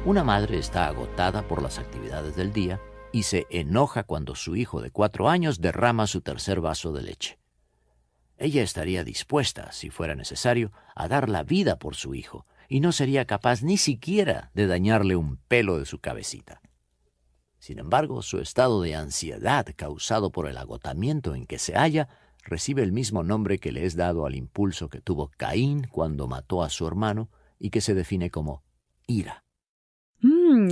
Una madre está agotada por las actividades del día y se enoja cuando su hijo de 4 años derrama su tercer vaso de leche. Ella estaría dispuesta, si fuera necesario, a dar la vida por su hijo, y no sería capaz ni siquiera de dañarle un pelo de su cabecita. Sin embargo, su estado de ansiedad causado por el agotamiento en que se halla recibe el mismo nombre que le es dado al impulso que tuvo Caín cuando mató a su hermano y que se define como ira.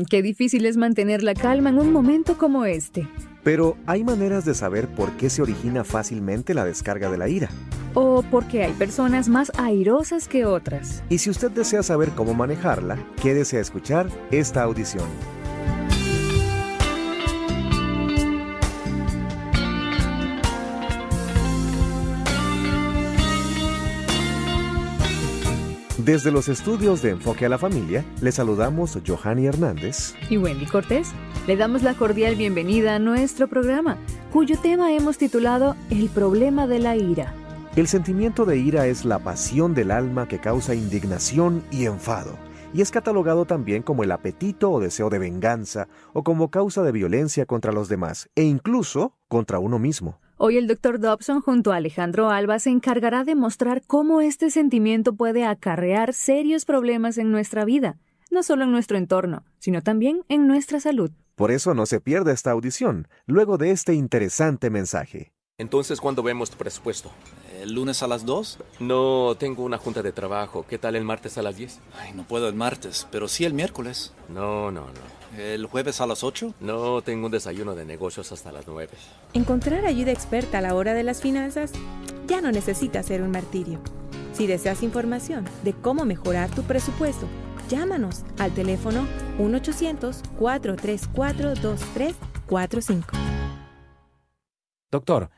Qué difícil es mantener la calma en un momento como este. Pero hay maneras de saber por qué se origina fácilmente la descarga de la ira. O porque hay personas más airosas que otras. Y si usted desea saber cómo manejarla, quédese a escuchar esta audición. Desde los estudios de Enfoque a la Familia, le saludamos Johanny Hernández y Wendy Cortés. Le damos la cordial bienvenida a nuestro programa, cuyo tema hemos titulado El problema de la ira. El sentimiento de ira es la pasión del alma que causa indignación y enfado, y es catalogado también como el apetito o deseo de venganza, o como causa de violencia contra los demás, e incluso contra uno mismo. Hoy el Dr. Dobson junto a Alejandro Alba se encargará de mostrar cómo este sentimiento puede acarrear serios problemas en nuestra vida, no solo en nuestro entorno, sino también en nuestra salud. Por eso no se pierda esta audición, luego de este interesante mensaje. Entonces, ¿cuándo vemos tu presupuesto? ¿El lunes a las 2? No, tengo una junta de trabajo. ¿Qué tal el martes a las 10? Ay, no puedo el martes, pero sí el miércoles. No. ¿El jueves a las 8? No, tengo un desayuno de negocios hasta las 9. Encontrar ayuda experta a la hora de las finanzas ya no necesita ser un martirio. Si deseas información de cómo mejorar tu presupuesto, llámanos al teléfono 1-800-434-2345. Doctor,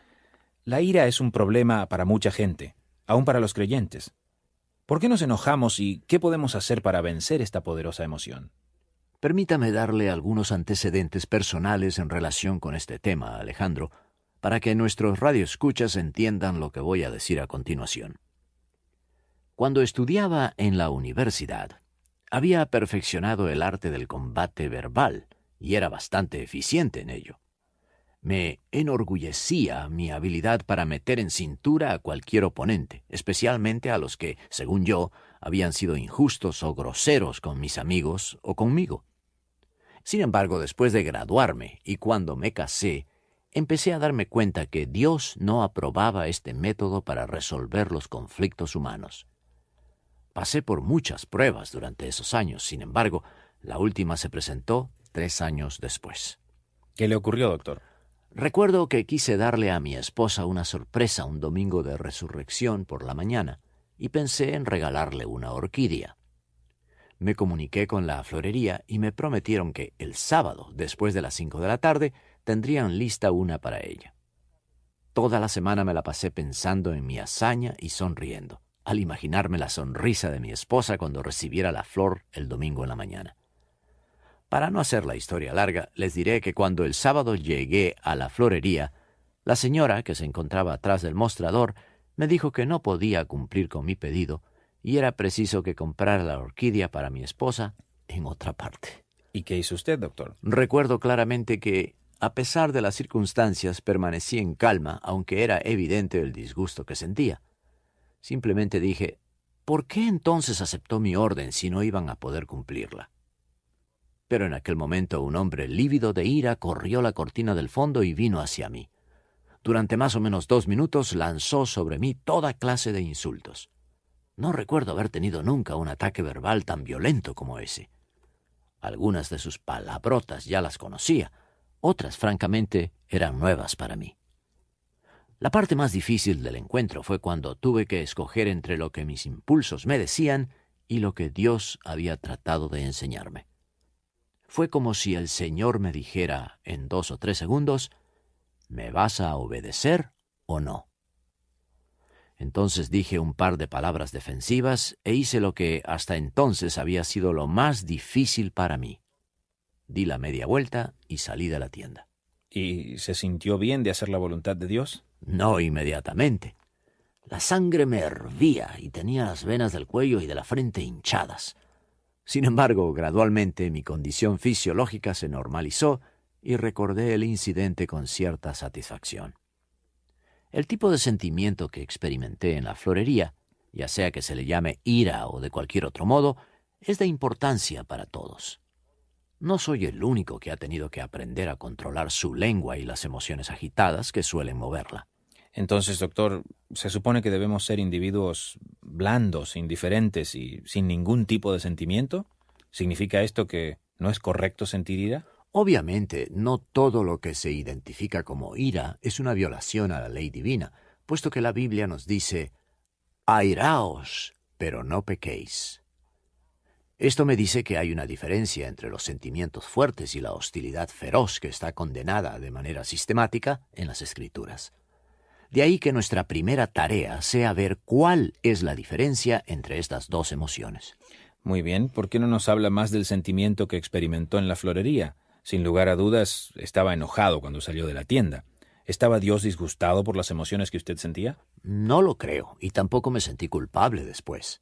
la ira es un problema para mucha gente, aún para los creyentes. ¿Por qué nos enojamos y qué podemos hacer para vencer esta poderosa emoción? Permítame darle algunos antecedentes personales en relación con este tema, Alejandro, para que nuestros radioescuchas entiendan lo que voy a decir a continuación. Cuando estudiaba en la universidad, había perfeccionado el arte del combate verbal y era bastante eficiente en ello. Me enorgullecía mi habilidad para meter en cintura a cualquier oponente, especialmente a los que, según yo, habían sido injustos o groseros con mis amigos o conmigo. Sin embargo, después de graduarme y cuando me casé, empecé a darme cuenta que Dios no aprobaba este método para resolver los conflictos humanos. Pasé por muchas pruebas durante esos años, sin embargo, la última se presentó 3 años después. ¿Qué le ocurrió, doctor? Recuerdo que quise darle a mi esposa una sorpresa un domingo de resurrección por la mañana y pensé en regalarle una orquídea. Me comuniqué con la florería y me prometieron que el sábado, después de las 5 de la tarde, tendrían lista una para ella. Toda la semana me la pasé pensando en mi hazaña y sonriendo, al imaginarme la sonrisa de mi esposa cuando recibiera la flor el domingo en la mañana. Para no hacer la historia larga, les diré que cuando el sábado llegué a la florería, la señora, que se encontraba atrás del mostrador, me dijo que no podía cumplir con mi pedido y era preciso que comprara la orquídea para mi esposa en otra parte. ¿Y qué hizo usted, doctor? Recuerdo claramente que, a pesar de las circunstancias, permanecí en calma, aunque era evidente el disgusto que sentía. Simplemente dije, ¿por qué entonces aceptó mi orden si no iban a poder cumplirla? Pero en aquel momento un hombre lívido de ira corrió la cortina del fondo y vino hacia mí. Durante más o menos 2 minutos lanzó sobre mí toda clase de insultos. No recuerdo haber tenido nunca un ataque verbal tan violento como ese. Algunas de sus palabrotas ya las conocía, otras, francamente, eran nuevas para mí. La parte más difícil del encuentro fue cuando tuve que escoger entre lo que mis impulsos me decían y lo que Dios había tratado de enseñarme. Fue como si el Señor me dijera en 2 o 3 segundos, ¿me vas a obedecer o no? Entonces dije un par de palabras defensivas e hice lo que hasta entonces había sido lo más difícil para mí. Di la media vuelta y salí de la tienda. ¿Y se sintió bien de hacer la voluntad de Dios? No inmediatamente. La sangre me hervía y tenía las venas del cuello y de la frente hinchadas. Sin embargo, gradualmente mi condición fisiológica se normalizó y recordé el incidente con cierta satisfacción. El tipo de sentimiento que experimenté en la florería, ya sea que se le llame ira o de cualquier otro modo, es de importancia para todos. No soy el único que ha tenido que aprender a controlar su lengua y las emociones agitadas que suelen moverla. Entonces, doctor, ¿se supone que debemos ser individuos blandos, indiferentes y sin ningún tipo de sentimiento? ¿Significa esto que no es correcto sentir ira? Obviamente, no todo lo que se identifica como ira es una violación a la ley divina, puesto que la Biblia nos dice, airaos, pero no pequéis. Esto me dice que hay una diferencia entre los sentimientos fuertes y la hostilidad feroz que está condenada de manera sistemática en las Escrituras. De ahí que nuestra primera tarea sea ver cuál es la diferencia entre estas dos emociones. Muy bien, ¿por qué no nos habla más del sentimiento que experimentó en la florería? Sin lugar a dudas, estaba enojado cuando salió de la tienda. ¿Estaba Dios disgustado por las emociones que usted sentía? No lo creo, y tampoco me sentí culpable después.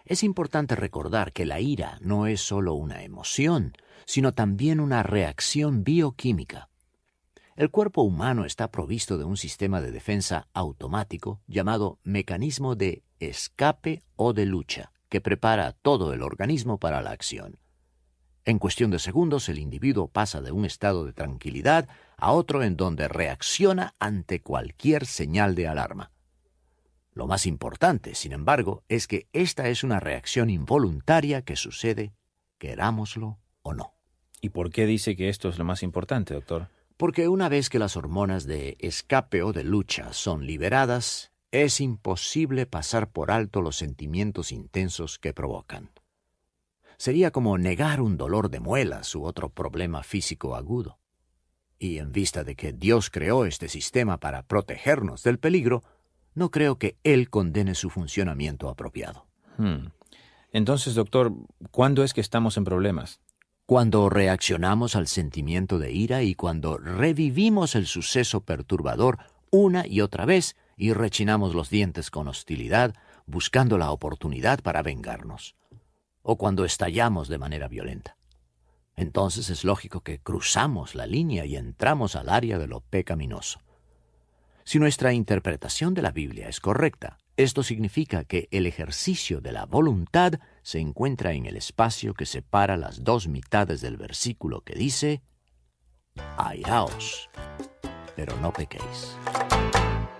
Es importante recordar que la ira no es solo una emoción, sino también una reacción bioquímica. El cuerpo humano está provisto de un sistema de defensa automático llamado mecanismo de escape o de lucha, que prepara a todo el organismo para la acción. En cuestión de segundos, el individuo pasa de un estado de tranquilidad a otro en donde reacciona ante cualquier señal de alarma. Lo más importante, sin embargo, es que esta es una reacción involuntaria que sucede, querámoslo o no. ¿Y por qué dice que esto es lo más importante, doctor? Porque una vez que las hormonas de escape o de lucha son liberadas, es imposible pasar por alto los sentimientos intensos que provocan. Sería como negar un dolor de muelas u otro problema físico agudo. Y en vista de que Dios creó este sistema para protegernos del peligro, no creo que Él condene su funcionamiento apropiado. Entonces, doctor, ¿cuándo es que estamos en problemas? Cuando reaccionamos al sentimiento de ira y cuando revivimos el suceso perturbador una y otra vez y rechinamos los dientes con hostilidad, buscando la oportunidad para vengarnos. O cuando estallamos de manera violenta. Entonces es lógico que cruzamos la línea y entramos al área de lo pecaminoso. Si nuestra interpretación de la Biblia es correcta, esto significa que el ejercicio de la voluntad se encuentra en el espacio que separa las dos mitades del versículo que dice, airaos, pero no pequéis.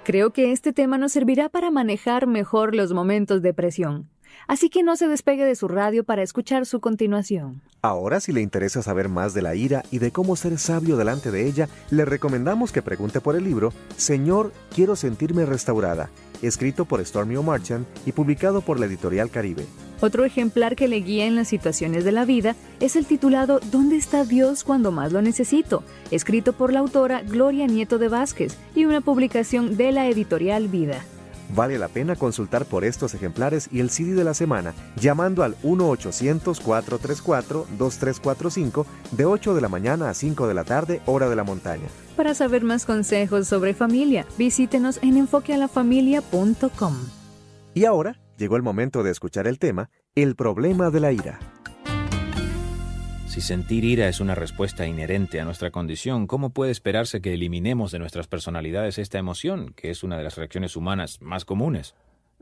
Creo que este tema nos servirá para manejar mejor los momentos de presión. Así que no se despegue de su radio para escuchar su continuación. Ahora, si le interesa saber más de la ira y de cómo ser sabio delante de ella, le recomendamos que pregunte por el libro Señor, quiero sentirme restaurada, escrito por Stormy O'Marchant y publicado por la editorial Caribe. Otro ejemplar que le guía en las situaciones de la vida es el titulado ¿Dónde está Dios cuando más lo necesito?, escrito por la autora Gloria Nieto de Vázquez y una publicación de la editorial Vida. Vale la pena consultar por estos ejemplares y el CD de la semana llamando al 1-800-434-2345 de 8 de la mañana a 5 de la tarde, hora de la montaña. Para saber más consejos sobre familia, visítenos en enfoquealafamilia.com. Y ahora llegó el momento de escuchar el tema El problema de la ira. Si sentir ira es una respuesta inherente a nuestra condición, ¿cómo puede esperarse que eliminemos de nuestras personalidades esta emoción, que es una de las reacciones humanas más comunes?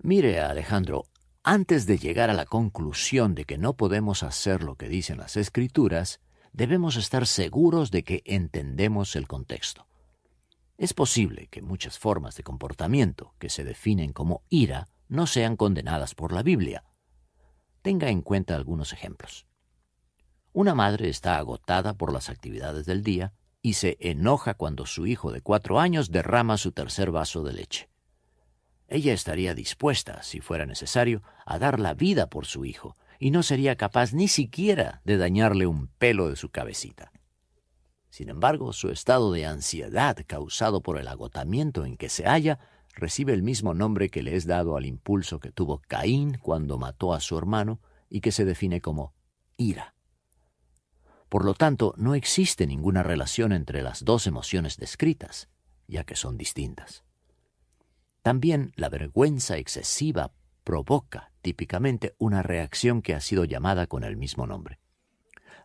Mire, Alejandro, antes de llegar a la conclusión de que no podemos hacer lo que dicen las Escrituras, debemos estar seguros de que entendemos el contexto. Es posible que muchas formas de comportamiento que se definen como ira no sean condenadas por la Biblia. Tenga en cuenta algunos ejemplos. Una madre está agotada por las actividades del día y se enoja cuando su hijo de 4 años derrama su tercer vaso de leche. Ella estaría dispuesta, si fuera necesario, a dar la vida por su hijo y no sería capaz ni siquiera de dañarle un pelo de su cabecita. Sin embargo, su estado de ansiedad causado por el agotamiento en que se halla recibe el mismo nombre que le es dado al impulso que tuvo Caín cuando mató a su hermano y que se define como ira. Por lo tanto, no existe ninguna relación entre las dos emociones descritas, ya que son distintas. También la vergüenza excesiva provoca típicamente una reacción que ha sido llamada con el mismo nombre.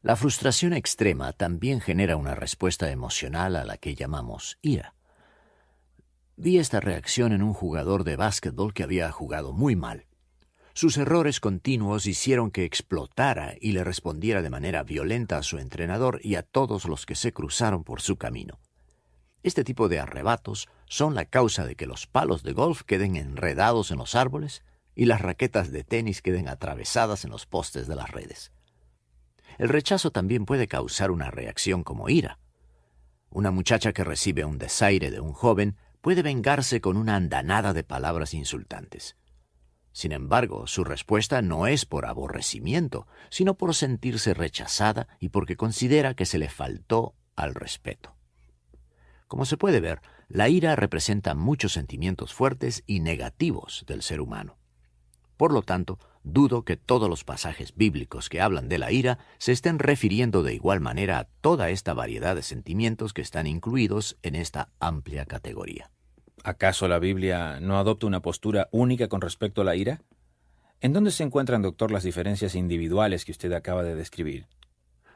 La frustración extrema también genera una respuesta emocional a la que llamamos ira. Vi esta reacción en un jugador de básquetbol que había jugado muy mal. Sus errores continuos hicieron que explotara y le respondiera de manera violenta a su entrenador y a todos los que se cruzaron por su camino. Este tipo de arrebatos son la causa de que los palos de golf queden enredados en los árboles y las raquetas de tenis queden atravesadas en los postes de las redes. El rechazo también puede causar una reacción como ira. Una muchacha que recibe un desaire de un joven puede vengarse con una andanada de palabras insultantes. Sin embargo, su respuesta no es por aborrecimiento, sino por sentirse rechazada y porque considera que se le faltó al respeto. Como se puede ver, la ira representa muchos sentimientos fuertes y negativos del ser humano. Por lo tanto, dudo que todos los pasajes bíblicos que hablan de la ira se estén refiriendo de igual manera a toda esta variedad de sentimientos que están incluidos en esta amplia categoría. ¿Acaso la Biblia no adopta una postura única con respecto a la ira? ¿En dónde se encuentran, doctor, las diferencias individuales que usted acaba de describir?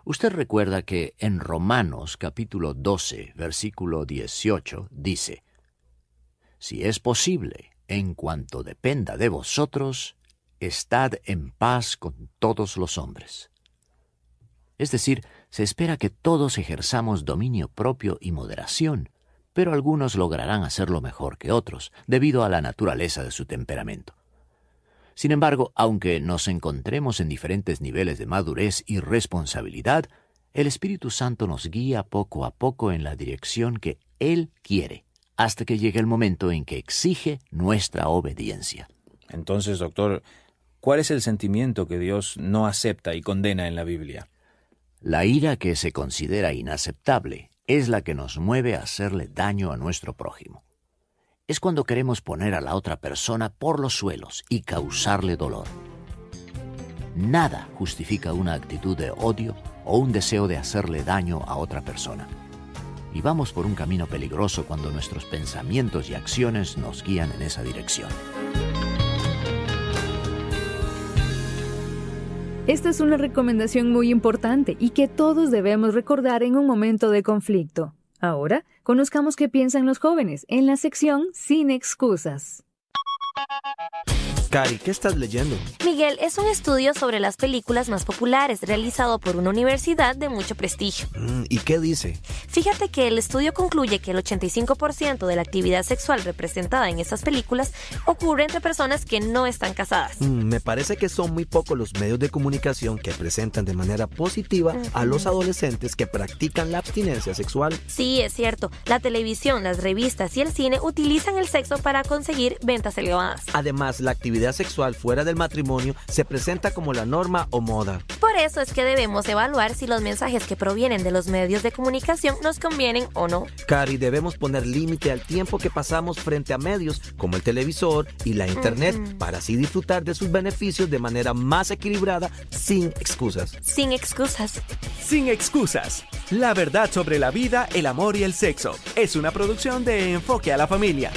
Usted recuerda que en Romanos capítulo 12, versículo 18, dice: «Si es posible, en cuanto dependa de vosotros, estad en paz con todos los hombres». Es decir, se espera que todos ejerzamos dominio propio y moderación, pero algunos lograrán hacerlo mejor que otros, debido a la naturaleza de su temperamento. Sin embargo, aunque nos encontremos en diferentes niveles de madurez y responsabilidad, el Espíritu Santo nos guía poco a poco en la dirección que Él quiere, hasta que llegue el momento en que exige nuestra obediencia. Entonces, doctor, ¿cuál es el sentimiento que Dios no acepta y condena en la Biblia? La ira que se considera inaceptable es la que nos mueve a hacerle daño a nuestro prójimo. Es cuando queremos poner a la otra persona por los suelos y causarle dolor. Nada justifica una actitud de odio o un deseo de hacerle daño a otra persona. Y vamos por un camino peligroso cuando nuestros pensamientos y acciones nos guían en esa dirección. Esta es una recomendación muy importante y que todos debemos recordar en un momento de conflicto. Ahora, conozcamos qué piensan los jóvenes en la sección Sin Excusas. Cari, ¿qué estás leyendo? Miguel, es un estudio sobre las películas más populares realizado por una universidad de mucho prestigio. ¿Y qué dice? Fíjate que el estudio concluye que el 85% de la actividad sexual representada en estas películas ocurre entre personas que no están casadas. Me parece que son muy pocos los medios de comunicación que presentan de manera positiva a los adolescentes que practican la abstinencia sexual. Sí, es cierto. La televisión, las revistas y el cine utilizan el sexo para conseguir ventas elevadas. Además, la actividad sexual fuera del matrimonio se presenta como la norma o moda. Por eso es que debemos evaluar si los mensajes que provienen de los medios de comunicación nos convienen o no. Cari, debemos poner límite al tiempo que pasamos frente a medios como el televisor y la internet para así disfrutar de sus beneficios de manera más equilibrada, sin excusas. Sin excusas. Sin excusas. La verdad sobre la vida, el amor y el sexo. Es una producción de Enfoque a la Familia.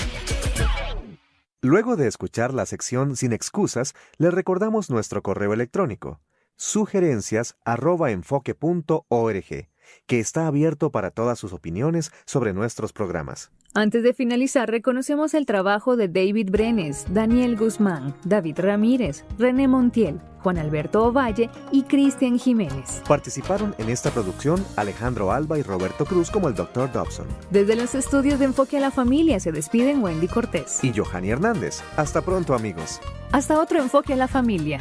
Luego de escuchar la sección Sin Excusas, les recordamos nuestro correo electrónico, sugerencias@enfoque.org, que está abierto para todas sus opiniones sobre nuestros programas. Antes de finalizar, reconocemos el trabajo de David Brenes, Daniel Guzmán, David Ramírez, René Montiel, Juan Alberto Ovalle y Cristian Jiménez. Participaron en esta producción Alejandro Alba y Roberto Cruz como el Dr. Dobson. Desde los estudios de Enfoque a la Familia se despiden Wendy Cortés y Johanny Hernández. Hasta pronto, amigos. Hasta otro Enfoque a la Familia.